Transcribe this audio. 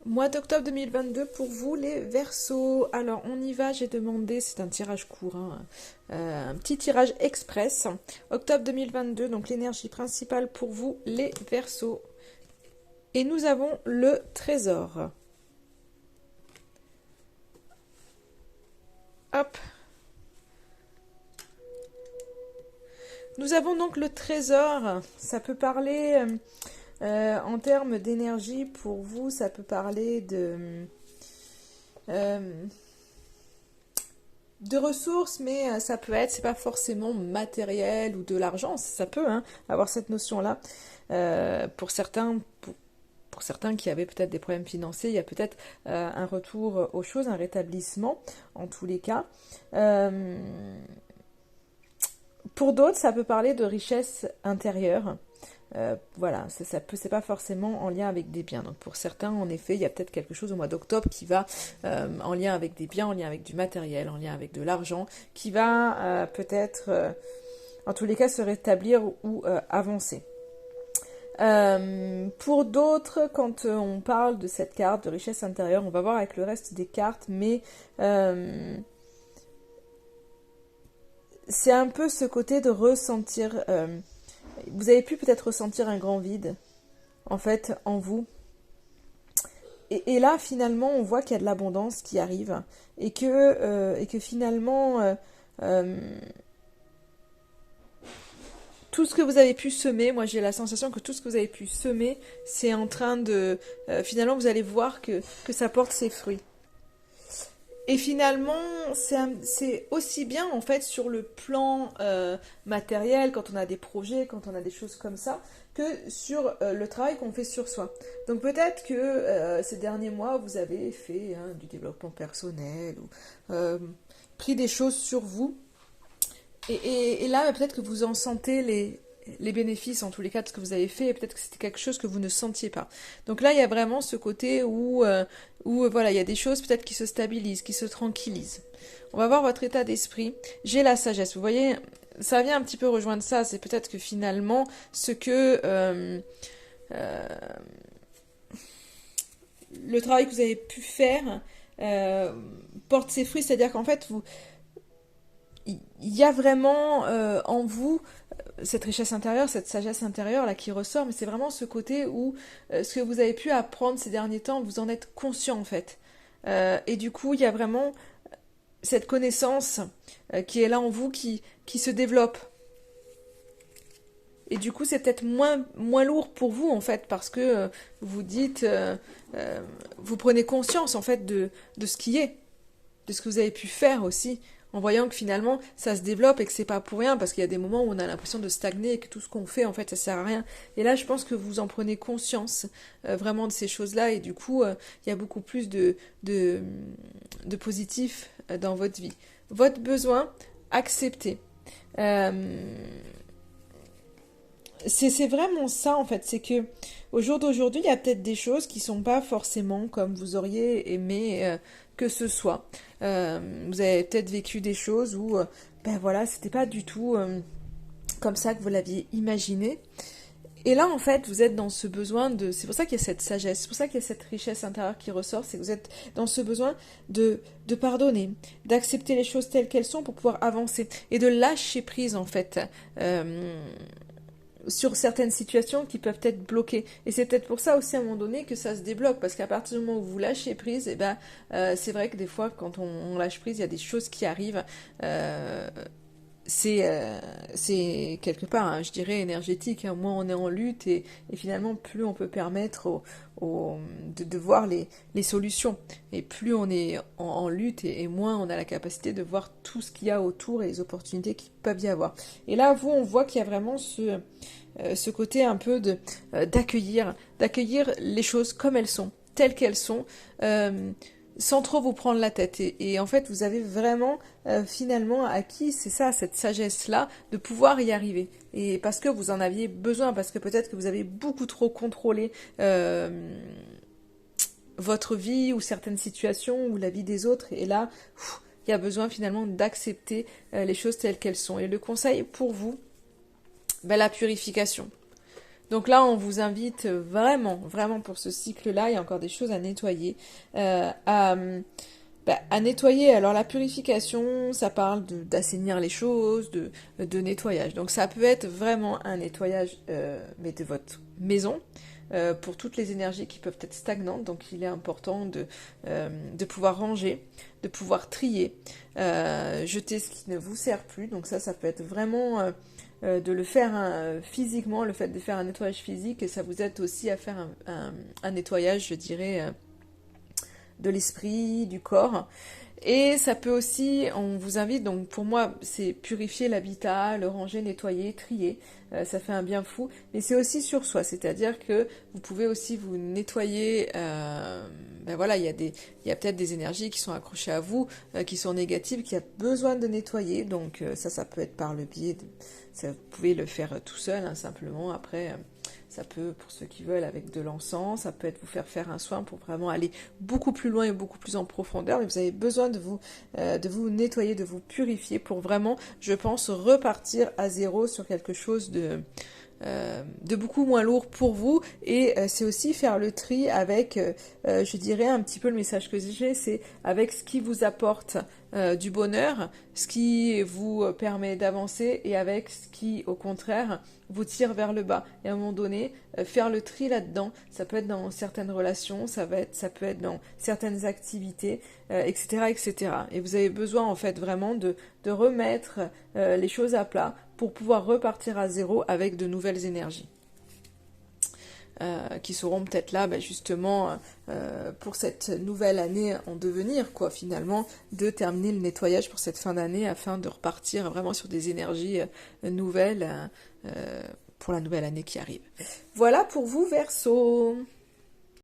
Mois d'octobre 2022 pour vous les Verseaux. Alors on y va, j'ai demandé, c'est un tirage court, hein, un petit tirage express. Octobre 2022, donc l'énergie principale pour vous les Verseaux. Et nous avons le trésor. Hop. Nous avons donc le trésor. Ça peut parler, en termes d'énergie, pour vous, ça peut parler de ressources, mais ça peut être, c'est pas forcément matériel ou de l'argent, ça peut hein, avoir cette notion-là. Pour certains qui avaient peut-être des problèmes financiers, il y a peut-être un retour aux choses, un rétablissement en tous les cas. Pour d'autres, ça peut parler de richesse intérieure. Voilà, c'est pas forcément en lien avec des biens. Donc pour certains, en effet, il y a peut-être quelque chose au mois d'octobre qui va en lien avec des biens, en lien avec du matériel, en lien avec de l'argent, qui va peut-être, en tous les cas, se rétablir ou avancer. Pour d'autres, quand on parle de cette carte de richesse intérieure, on va voir avec le reste des cartes, mais c'est un peu ce côté de ressentir. Vous avez pu peut-être ressentir un grand vide, en fait, en vous. Et là, finalement, on voit qu'il y a de l'abondance qui arrive et que finalement, tout ce que vous avez pu semer, moi j'ai la sensation que tout ce que vous avez pu semer, c'est en train de... finalement, vous allez voir que ça porte ses fruits. Et finalement, c'est aussi bien en fait sur le plan matériel, quand on a des projets, quand on a des choses comme ça, que sur le travail qu'on fait sur soi. Donc peut-être que ces derniers mois, vous avez fait hein, du développement personnel ou pris des choses sur vous. Et là, peut-être que vous en sentez les bénéfices en tous les cas de ce que vous avez fait et peut-être que c'était quelque chose que vous ne sentiez pas. Donc là, il y a vraiment ce côté où voilà, il y a des choses peut-être qui se stabilisent, qui se tranquillisent. On va voir votre état d'esprit. J'ai la sagesse. Vous voyez, ça vient un petit peu rejoindre ça. C'est peut-être que finalement, ce que euh, le travail que vous avez pu faire porte ses fruits, c'est-à-dire qu'en fait, il y a vraiment en vous cette richesse intérieure, cette sagesse intérieure là qui ressort, mais c'est vraiment ce côté où ce que vous avez pu apprendre ces derniers temps, vous en êtes conscient en fait. Et du coup, il y a vraiment cette connaissance qui est là en vous qui se développe. Et du coup, c'est peut-être moins lourd pour vous en fait, parce que vous dites, vous prenez conscience en fait de ce qui est, de ce que vous avez pu faire aussi, en voyant que finalement ça se développe et que c'est pas pour rien, parce qu'il y a des moments où on a l'impression de stagner et que tout ce qu'on fait en fait ça sert à rien. Et là je pense que vous en prenez conscience vraiment de ces choses-là et du coup il y a beaucoup plus de positif dans votre vie. Votre besoin, accepter. Euh, c'est vraiment ça en fait, c'est que au jour d'aujourd'hui, il y a peut-être des choses qui sont pas forcément comme vous auriez aimé que ce soit. Vous avez peut-être vécu des choses où, ben voilà, c'était pas du tout comme ça que vous l'aviez imaginé. Et là, en fait, vous êtes dans ce besoin de... C'est pour ça qu'il y a cette sagesse, c'est pour ça qu'il y a cette richesse intérieure qui ressort, c'est que vous êtes dans ce besoin de pardonner, d'accepter les choses telles qu'elles sont pour pouvoir avancer et de lâcher prise, en fait. Sur certaines situations qui peuvent être bloquées. Et c'est peut-être pour ça aussi à un moment donné que ça se débloque, parce qu'à partir du moment où vous lâchez prise, eh ben, c'est vrai que des fois quand on lâche prise, il y a des choses qui arrivent. Euh, c'est quelque part, hein, je dirais, énergétique. Hein. Moins on est en lutte et finalement plus on peut permettre de voir les solutions. Et plus on est en lutte et moins on a la capacité de voir tout ce qu'il y a autour et les opportunités qu'il peuvent y avoir. Et là, vous, on voit qu'il y a vraiment ce côté un peu d'accueillir les choses comme elles sont, telles qu'elles sont, sans trop vous prendre la tête. Et en fait, vous avez vraiment finalement acquis, c'est ça, cette sagesse-là, de pouvoir y arriver. Et parce que vous en aviez besoin, parce que peut-être que vous avez beaucoup trop contrôlé votre vie ou certaines situations ou la vie des autres. Et là, il y a besoin finalement d'accepter les choses telles qu'elles sont. Et le conseil pour vous, ben, la purification. Donc là, on vous invite vraiment, vraiment pour ce cycle-là, il y a encore des choses à nettoyer, à nettoyer. Alors la purification, ça parle d'assainir les choses, de nettoyage. Donc ça peut être vraiment un nettoyage mais de votre maison, pour toutes les énergies qui peuvent être stagnantes. Donc il est important de pouvoir ranger, de pouvoir trier, jeter ce qui ne vous sert plus. Donc ça peut être vraiment de le faire physiquement, le fait de faire un nettoyage physique, et ça vous aide aussi à faire un nettoyage, je dirais, de l'esprit, du corps. Et ça peut aussi, on vous invite, donc pour moi, c'est purifier l'habitat, le ranger, nettoyer, trier. Ça fait un bien fou. Mais c'est aussi sur soi, c'est-à-dire que vous pouvez aussi vous nettoyer. Voilà, il y a peut-être des énergies qui sont accrochées à vous, qui sont négatives, qui a besoin de nettoyer. Donc ça peut être par le biais vous pouvez le faire tout seul, hein, simplement. Après. Ça peut, pour ceux qui veulent, avec de l'encens, ça peut être vous faire un soin pour vraiment aller beaucoup plus loin et beaucoup plus en profondeur, mais vous avez besoin de vous nettoyer, de vous purifier pour vraiment, je pense, repartir à zéro sur quelque chose de beaucoup moins lourd pour vous. Et c'est aussi faire le tri avec, je dirais, un petit peu le message que j'ai, c'est avec ce qui vous apporte du bonheur, ce qui vous permet d'avancer, et avec ce qui, au contraire, vous tire vers le bas. Et à un moment donné, faire le tri là-dedans, ça peut être dans certaines relations, ça peut être dans certaines activités, etc., etc. Et vous avez besoin, en fait, vraiment de remettre les choses à plat pour pouvoir repartir à zéro avec de nouvelles énergies. Qui seront peut-être là, justement, pour cette nouvelle année en devenir, quoi, finalement, de terminer le nettoyage pour cette fin d'année afin de repartir vraiment sur des énergies nouvelles pour la nouvelle année qui arrive. Voilà pour vous, Verseau.